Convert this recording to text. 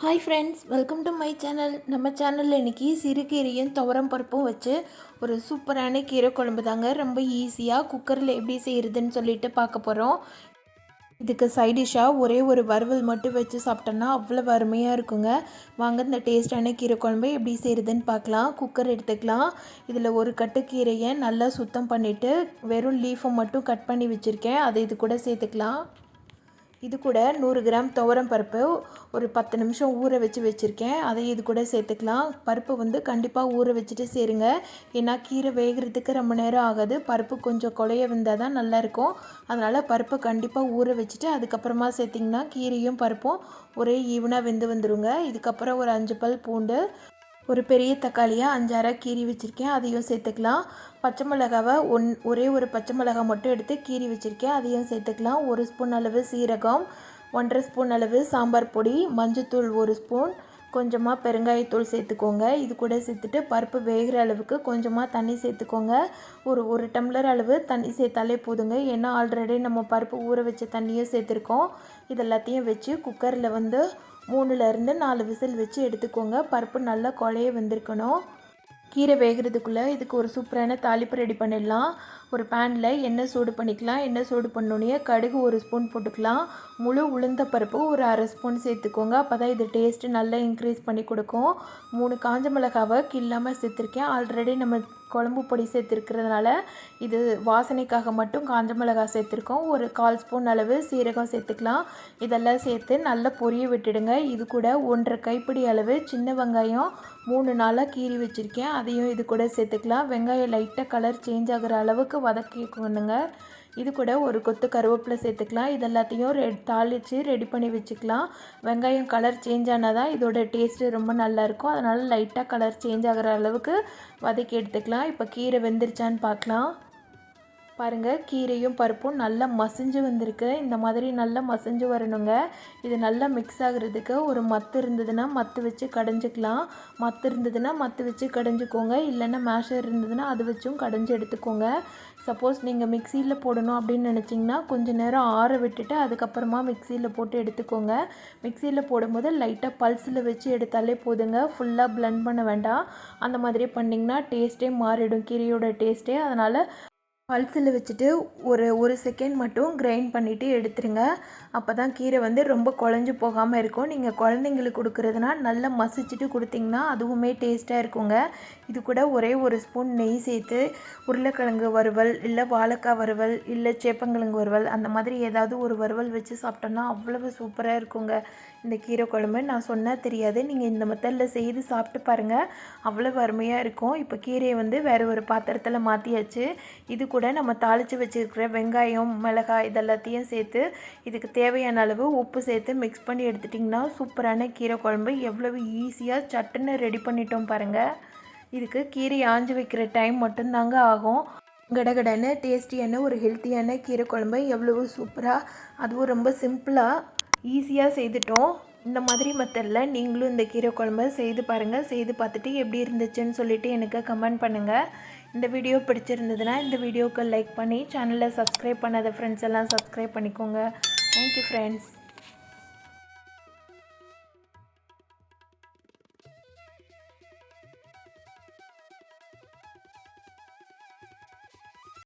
Hi friends, welcome to my channel. நம்ம சேனலில் இன்றைக்கி சிறுகீரையும் துவரம் பருப்பும் வச்சு ஒரு சூப்பரான கீரை குழம்பு தாங்க. ரொம்ப ஈஸியாக குக்கரில் எப்படி செய்கிறதுன்னு சொல்லிட்டு பார்க்க போகிறோம். இதுக்கு சைடிஷ்ஷாக ஒரே ஒரு வறுவல் மட்டும் வச்சு சாப்பிட்டோன்னா அவ்வளோ அருமையாக இருக்குங்க. வாங்க இந்த டேஸ்டான கீரை குழம்பு எப்படி செய்கிறதுன்னு பார்க்கலாம். குக்கர் எடுத்துக்கலாம். இதில் ஒரு கட்டு கீரையை நல்லா சுத்தம் பண்ணிவிட்டு வெறும் லீஃபை மட்டும் கட் பண்ணி வச்சுருக்கேன். அதை இது கூட சேர்த்துக்கலாம். இது கூட 100 கிராம் துவரம் பருப்பு ஒரு 10 நிமிஷம் ஊற வச்சுருக்கேன். அதை இது கூட சேர்த்துக்கலாம். பருப்பு வந்து கண்டிப்பாக ஊற வச்சுட்டு சேருங்க. ஏன்னா கீரை வேகிறதுக்கு ரொம்ப நேரம் ஆகாது. பருப்பு கொஞ்சம் குழைய வந்தால் தான் நல்லாயிருக்கும். அதனால் பருப்பை கண்டிப்பாக ஊற வச்சுட்டு அதுக்கப்புறமா சேர்த்திங்கன்னா கீரையும் பருப்பும் ஒரே ஈவனாக வெந்து வந்துடுங்க. இதுக்கப்புறம் ஒரு 5 பல் பூண்டு, ஒரு பெரிய தக்காளியாக 5 கீறி வச்சுருக்கேன், அதையும் சேர்த்துக்கலாம். பச்சை மிளகாவை ஒரே ஒரு பச்சை மிளகாய் மட்டும் எடுத்து கீறி வச்சுருக்கேன், அதையும் சேர்த்துக்கலாம். 1 ஸ்பூன் அளவு சீரகம், 1.5 ஸ்பூன் அளவு சாம்பார் பொடி, மஞ்சத்தூள் 1 ஸ்பூன், கொஞ்சமாக பெருங்காயத்தூள் சேர்த்துக்கோங்க. இது கூட சேர்த்துட்டு பருப்பு வேகிற அளவுக்கு கொஞ்சமாக தண்ணி சேர்த்துக்கோங்க. ஒரு டம்ளர் அளவு தண்ணி சேர்த்தாலே போதுங்க. ஏன்னா ஆல்ரெடி நம்ம பருப்பு ஊற வச்ச தண்ணியும் சேர்த்துருக்கோம். இதெல்லாத்தையும் வச்சு குக்கரில் வந்து 3லேருந்து 4 விசில் வச்சு எடுத்துக்கோங்க. பருப்பு நல்லா குழைய வெந்திருக்கணும். கீரை வேகிறதுக்குள்ளே இதுக்கு ஒரு சூப்பரான தாளிப்பு ரெடி பண்ணிடலாம். ஒரு பேனில் எண்ணெய் சூடு பண்ணிக்கலாம். எண்ணெய் சூடு பண்ணோன்னே கடுகு 1 ஸ்பூன் போட்டுக்கலாம். முழு உளுந்த பருப்பு ஒரு 1/2 ஸ்பூன் சேர்த்துக்கோங்க. அப்போ தான் இது டேஸ்ட்டு நல்லா இன்க்ரீஸ் பண்ணி கொடுக்கும். 3 காஞ்ச மிளகாவை கில்லாமல் சேர்த்துருக்கேன். ஆல்ரெடி நம்ம குழம்பு பொடி சேர்த்துருக்கிறதுனால இது வாசனைக்காக மட்டும் காஞ்ச மிளகாய் சேர்த்துருக்கோம். ஒரு 1/4 ஸ்பூன் அளவு சீரகம் சேர்த்துக்கலாம். இதெல்லாம் சேர்த்து நல்லா பொரிய விட்டுடுங்க. இது கூட 1.5 கைப்பிடி அளவு சின்ன வெங்காயம் 3 நாளாக கீறி வச்சுருக்கேன், அதையும் இது கூட சேர்த்துக்கலாம். வெங்காயம் லைட்டாக கலர் சேஞ்ச் ஆகிற அளவுக்கு வதக்கிக்கணுங்க. இது கூட ஒரு கொத்து கருவேப்பிலை சேர்த்துக்கலாம். இது எல்லாத்தையும் தாளித்து ரெடி பண்ணி வச்சுக்கலாம். வெங்காயம் கலர் சேஞ்ச் ஆனால் தான் இதோட டேஸ்ட்டு ரொம்ப நல்லாயிருக்கும். அதனால் லைட்டாக கலர் சேஞ்ச் ஆகிற அளவுக்கு வதக்கி எடுத்துக்கலாம். இப்போ கீரை வெந்துருச்சான்னு பார்க்கலாம். பாருங்கள், கீரையும் பருப்பும் நல்லா மசிஞ்சு வந்திருக்கு. இந்த மாதிரி நல்லா மசிஞ்சு வரணுங்க. இது நல்லா மிக்ஸ் ஆகுறதுக்கு ஒரு மத்து இருந்ததுன்னா மத்து வச்சு கடைஞ்சிக்கலாம். மத்து இருந்ததுன்னா மத்து வச்சு கடைஞ்சிக்கோங்க. இல்லைன்னா மேஷர் இருந்ததுன்னா அது வச்சும் கடைஞ்சி எடுத்துக்கோங்க. சப்போஸ் நீங்கள் மிக்சியில் போடணும் அப்படின்னு நினச்சிங்கன்னா கொஞ்சம் நேரம் ஆற விட்டுட்டு அதுக்கப்புறமா மிக்சியில் போட்டு எடுத்துக்கோங்க. மிக்சியில் போடும்போது லைட்டாக பல்ஸில் வச்சு எடுத்தாலே போதுங்க. ஃபுல்லாக பிளெண்ட் பண்ண வேண்டாம். அந்த மாதிரி பண்ணிங்கன்னா டேஸ்ட்டே மாறிடும், கீரையோட டேஸ்ட்டே. அதனால் பல்ஸில் வச்சுட்டு ஒரு செகண்ட் மட்டும் கிரைண்ட் பண்ணிவிட்டு எடுத்துருங்க. அப்போ தான் கீரை வந்து ரொம்ப குழஞ்சி போகாமல் இருக்கும். நீங்கள் குழந்தைங்களுக்கு கொடுக்குறதுனா நல்லா மசிச்சுட்டு கொடுத்திங்கன்னா அதுவுமே டேஸ்ட்டாக இருக்குங்க. இது கூட ஒரே ஒரு ஸ்பூன் நெய் சேர்த்து உருளைக்கிழங்கு வறுவல், இல்லை வாழைக்காய் வறுவல், இல்லை சேப்பங்கிழங்கு வறுவல், அந்த மாதிரி ஏதாவது ஒரு வறுவல் வச்சு சாப்பிட்டோன்னா அவ்வளவு சூப்பராக இருக்குங்க இந்த கீரை குழம்பு. நான் சொன்னால் தெரியாது, நீங்கள் இந்த மெத்தடில் செய்து சாப்பிட்டு பாருங்கள், அவ்வளவு அருமையாக இருக்கும். இப்போ கீரையை வந்து வேறு ஒரு பாத்திரத்தில் மாற்றியாச்சு. இது கூட நம்ம தாளித்து வச்சுருக்கிற வெங்காயம், மிளகாய் இதெல்லாத்தையும் சேர்த்து இதுக்கு தேவையான அளவு உப்பு சேர்த்து மிக்ஸ் பண்ணி எடுத்துட்டிங்கன்னா சூப்பரான கீரை குழம்பு எவ்வளவு ஈஸியாக சட்டுன்னு ரெடி பண்ணிட்டோம் பாருங்கள். இதுக்கு கீரை ஆஞ்சு வைக்கிற டைம் மட்டும்தாங்க ஆகும். கடகடன்னு டேஸ்டியான ஒரு ஹெல்த்தியான கீரை குழம்பு எவ்வளவு சூப்பராக, அதுவும் ரொம்ப சிம்பிளாக ஈஸியாக செய்துட்டோம். இந்த மாதிரி மெத்தடில் நீங்களும் இந்த கீரை குழம்பு செய்து பாருங்கள். செய்து பார்த்துட்டு எப்படி இருந்துச்சுன்னு சொல்லிவிட்டு எனக்கு கமெண்ட் பண்ணுங்கள். இந்த வீடியோ பிடிச்சிருந்ததுன்னா இந்த வீடியோவுக்கு லைக் பண்ணி சேனலை சப்ஸ்கிரைப் பண்ணாத ஃப்ரெண்ட்ஸ் எல்லாம் சப்ஸ்கிரைப் பண்ணிக்கோங்க. Thank you friends.